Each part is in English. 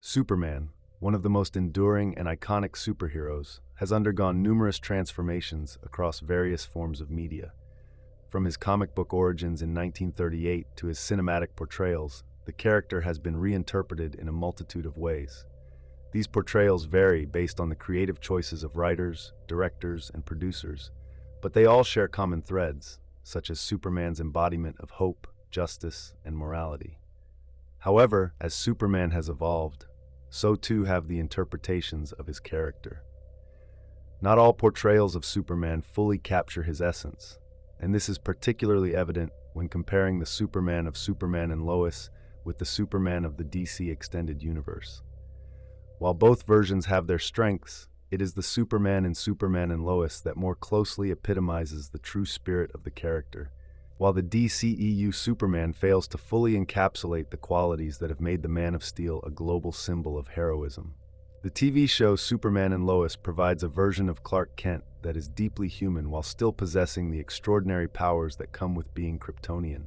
Superman, one of the most enduring and iconic superheroes, has undergone numerous transformations across various forms of media. From his comic book origins in 1938 to his cinematic portrayals, the character has been reinterpreted in a multitude of ways. These portrayals vary based on the creative choices of writers, directors, and producers, but they all share common threads, such as Superman's embodiment of hope, justice, and morality. However, as Superman has evolved, so too have the interpretations of his character. Not all portrayals of Superman fully capture his essence, and this is particularly evident when comparing the Superman of Superman and Lois with the Superman of the DC Extended Universe. While both versions have their strengths, it is the Superman in Superman and Lois that more closely epitomizes the true spirit of the character, while the DCEU Superman fails to fully encapsulate the qualities that have made the Man of Steel a global symbol of heroism. The TV show Superman and Lois provides a version of Clark Kent that is deeply human while still possessing the extraordinary powers that come with being Kryptonian.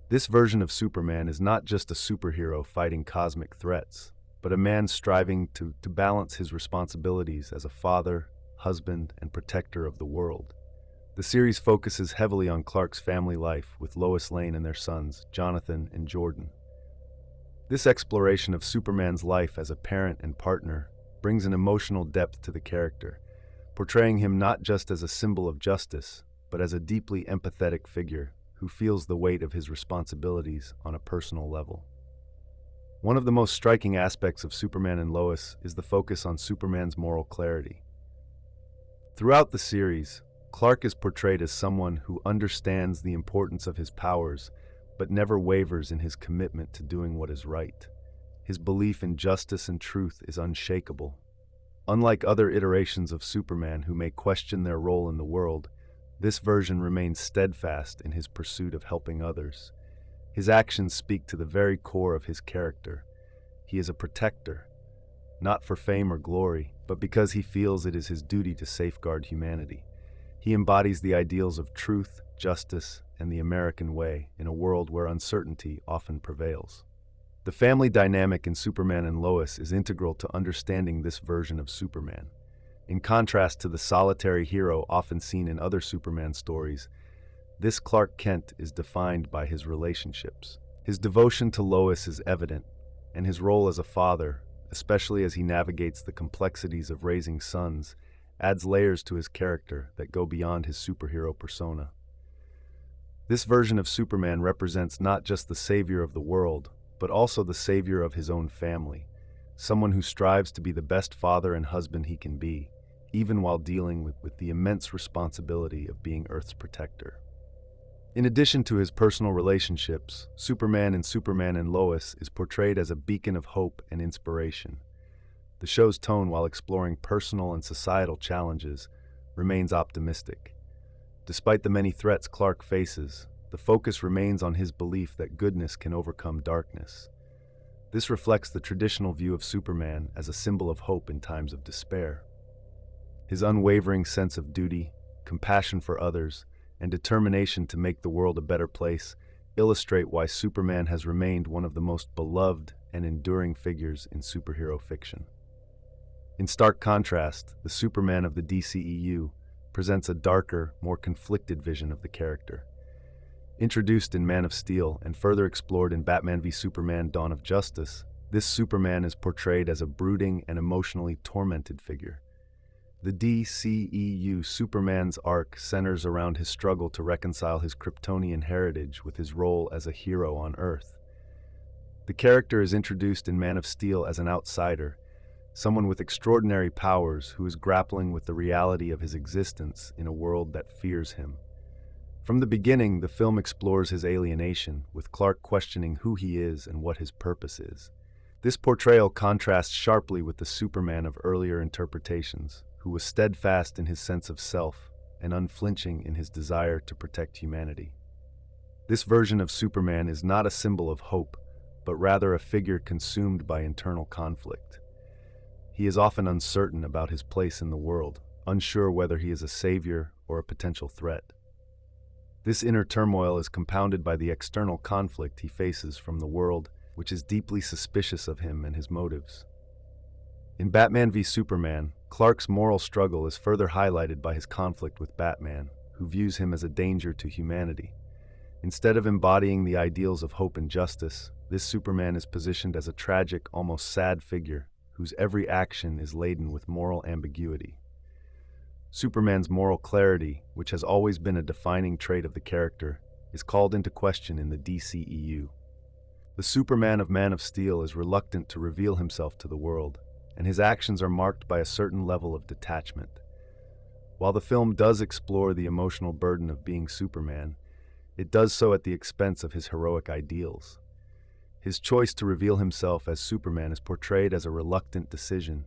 This version of Superman is not just a superhero fighting cosmic threats, but a man striving to balance his responsibilities as a father, husband, and protector of the world. The series focuses heavily on Clark's family life with Lois Lane and their sons, Jonathan and Jordan. This exploration of Superman's life as a parent and partner brings an emotional depth to the character, portraying him not just as a symbol of justice, but as a deeply empathetic figure who feels the weight of his responsibilities on a personal level. One of the most striking aspects of Superman and Lois is the focus on Superman's moral clarity. Throughout the series, Clark is portrayed as someone who understands the importance of his powers, but never wavers in his commitment to doing what is right. His belief in justice and truth is unshakable. Unlike other iterations of Superman who may question their role in the world, this version remains steadfast in his pursuit of helping others. His actions speak to the very core of his character. He is a protector, not for fame or glory, but because he feels it is his duty to safeguard humanity. He embodies the ideals of truth, justice, and the American way in a world where uncertainty often prevails. The family dynamic in Superman and Lois is integral to understanding this version of Superman. In contrast to the solitary hero often seen in other Superman stories, this Clark Kent is defined by his relationships. His devotion to Lois is evident, and his role as a father, especially as he navigates the complexities of raising sons, adds layers to his character that go beyond his superhero persona. This version of Superman represents not just the savior of the world, but also the savior of his own family, someone who strives to be the best father and husband he can be, even while dealing with the immense responsibility of being Earth's protector. In addition to his personal relationships, Superman in Superman and Lois is portrayed as a beacon of hope and inspiration. The show's tone, while exploring personal and societal challenges, remains optimistic. Despite the many threats Clark faces, the focus remains on his belief that goodness can overcome darkness. This reflects the traditional view of Superman as a symbol of hope in times of despair. His unwavering sense of duty, compassion for others, and determination to make the world a better place illustrate why Superman has remained one of the most beloved and enduring figures in superhero fiction. In stark contrast, the Superman of the DCEU presents a darker, more conflicted vision of the character. Introduced in Man of Steel and further explored in Batman v Superman: Dawn of Justice, this Superman is portrayed as a brooding and emotionally tormented figure. The DCEU Superman's arc centers around his struggle to reconcile his Kryptonian heritage with his role as a hero on Earth. The character is introduced in Man of Steel as an outsider, someone with extraordinary powers who is grappling with the reality of his existence in a world that fears him. From the beginning, the film explores his alienation, with Clark questioning who he is and what his purpose is. This portrayal contrasts sharply with the Superman of earlier interpretations, who was steadfast in his sense of self and unflinching in his desire to protect humanity. This version of Superman is not a symbol of hope, but rather a figure consumed by internal conflict. He is often uncertain about his place in the world, unsure whether he is a savior or a potential threat. This inner turmoil is compounded by the external conflict he faces from the world which is deeply suspicious of him and his motives. In Batman v Superman, Clark's moral struggle is further highlighted by his conflict with Batman, who views him as a danger to humanity. Instead of embodying the ideals of hope and justice, this Superman is positioned as a tragic, almost sad figure whose every action is laden with moral ambiguity. Superman's moral clarity, which has always been a defining trait of the character, is called into question in the DCEU. The Superman of Man of Steel is reluctant to reveal himself to the world, and his actions are marked by a certain level of detachment. While the film does explore the emotional burden of being Superman, it does so at the expense of his heroic ideals. His choice to reveal himself as Superman is portrayed as a reluctant decision,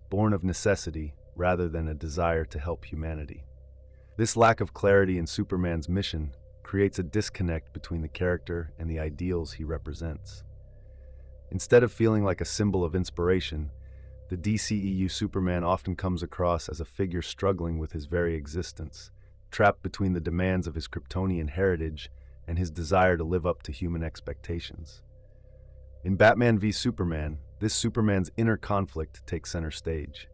born of necessity rather than a desire to help humanity. This lack of clarity in Superman's mission creates a disconnect between the character and the ideals he represents. Instead of feeling like a symbol of inspiration, the DCEU Superman often comes across as a figure struggling with his very existence, trapped between the demands of his Kryptonian heritage and his desire to live up to human expectations. In Batman v Superman, this Superman's inner conflict takes center stage.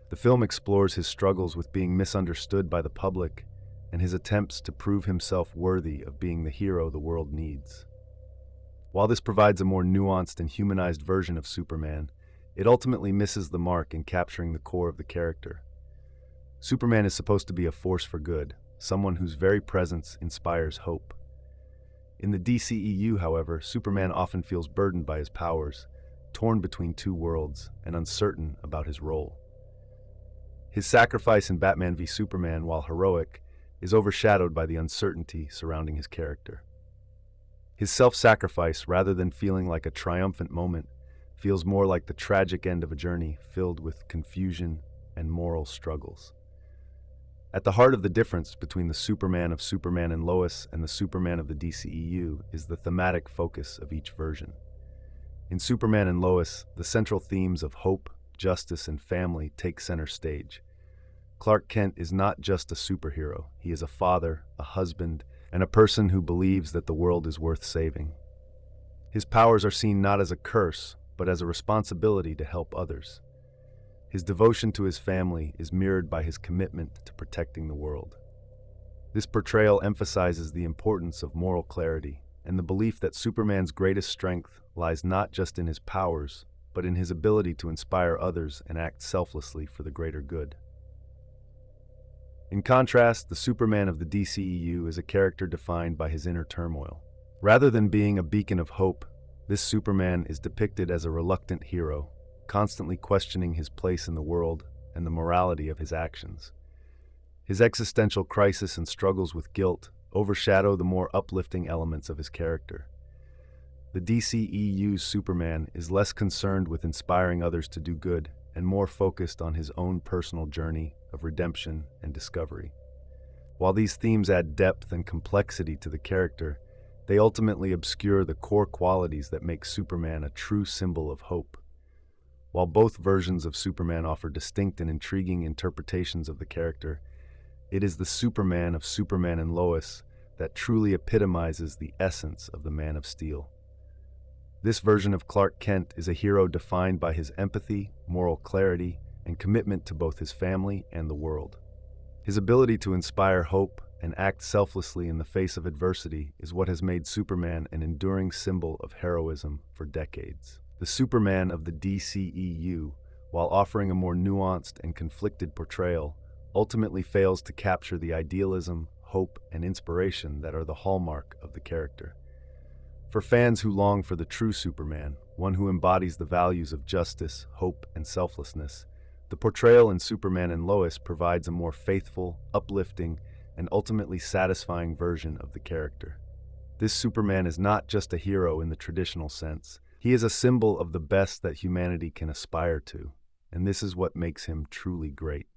The film explores his struggles with being misunderstood by the public and his attempts to prove himself worthy of being the hero the world needs. While this provides a more nuanced and humanized version of Superman, it ultimately misses the mark in capturing the core of the character. Superman is supposed to be a force for good, someone whose very presence inspires hope. In the DCEU, however, Superman often feels burdened by his powers, torn between two worlds, and uncertain about his role. His sacrifice in Batman v Superman, while heroic, is overshadowed by the uncertainty surrounding his character. His self-sacrifice, rather than feeling like a triumphant moment, feels more like the tragic end of a journey filled with confusion and moral struggles. At the heart of the difference between the Superman of Superman and Lois and the Superman of the DCEU is the thematic focus of each version. In Superman and Lois, the central themes of hope, justice, and family take center stage. Clark Kent is not just a superhero, he is a father, a husband, and a person who believes that the world is worth saving. His powers are seen not as a curse, but as a responsibility to help others. His devotion to his family is mirrored by his commitment to protecting the world. This portrayal emphasizes the importance of moral clarity and the belief that Superman's greatest strength lies not just in his powers, but in his ability to inspire others and act selflessly for the greater good. In contrast, the Superman of the DCEU is a character defined by his inner turmoil. Rather than being a beacon of hope, this Superman is depicted as a reluctant hero, constantly questioning his place in the world and the morality of his actions. His existential crisis and struggles with guilt overshadow the more uplifting elements of his character. The DCEU's Superman is less concerned with inspiring others to do good and more focused on his own personal journey of redemption and discovery. While these themes add depth and complexity to the character, they ultimately obscure the core qualities that make Superman a true symbol of hope. While both versions of Superman offer distinct and intriguing interpretations of the character, it is the Superman of Superman and Lois that truly epitomizes the essence of the Man of Steel. This version of Clark Kent is a hero defined by his empathy, moral clarity, and commitment to both his family and the world. His ability to inspire hope and act selflessly in the face of adversity is what has made Superman an enduring symbol of heroism for decades. The Superman of the DCEU, while offering a more nuanced and conflicted portrayal, ultimately fails to capture the idealism, hope, and inspiration that are the hallmark of the character. For fans who long for the true Superman, one who embodies the values of justice, hope, and selflessness, the portrayal in Superman and Lois provides a more faithful, uplifting, and ultimately satisfying version of the character. This Superman is not just a hero in the traditional sense. He is a symbol of the best that humanity can aspire to, and this is what makes him truly great.